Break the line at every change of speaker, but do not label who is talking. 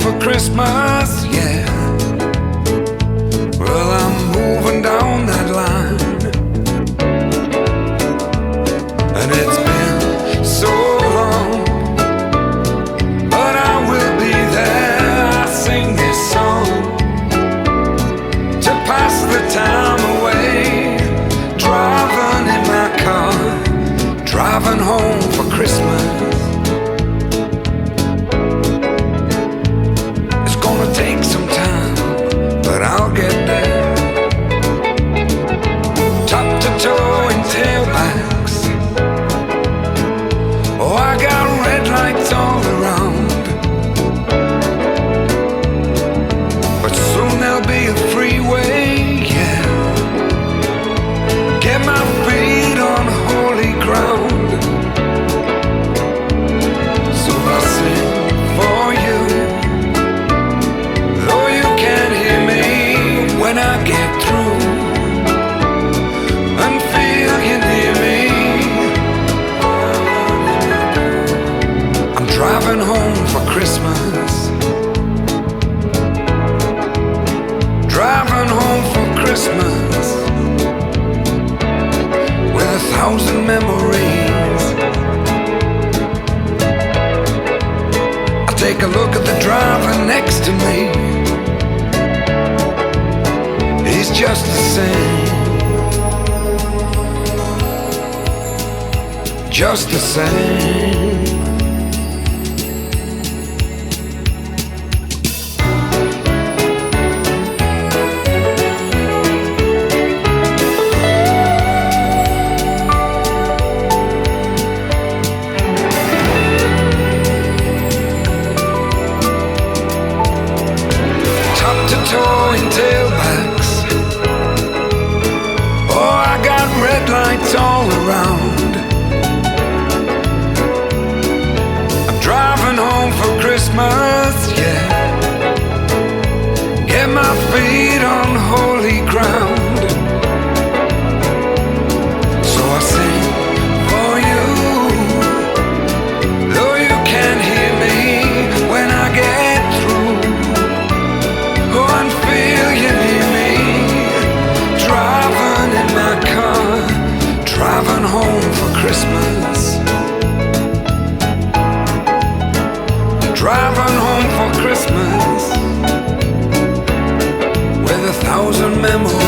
for Christmas, yeah. Well, I'm moving down that line, and it's been so long, but I will be there. I sing this song to pass the time away, driving in my car, driving home for Christmas. It's gonna take some time, but I'll get there. Top to toe in tailbacks. Oh, I got red lights all around, but soon there'll be a freeway, yeah. Get my feet on holy ground. So I sing for you, though you can't hear me when I get through, and feel you near me. I'm driving home for Christmas, driving home for Christmas, with 1,000 memories. I take a look at the driver next to me. He's just the same, just the same. Toe in tailbacks. Oh, I got red lights all around. I'm driving home for Christmas, yeah. Get my feet on holy ground. So I sing for you, though you can't hear me when I get through. And feel you near me, driving in my car, driving home for Christmas, driving home for Christmas, with 1,000 memories.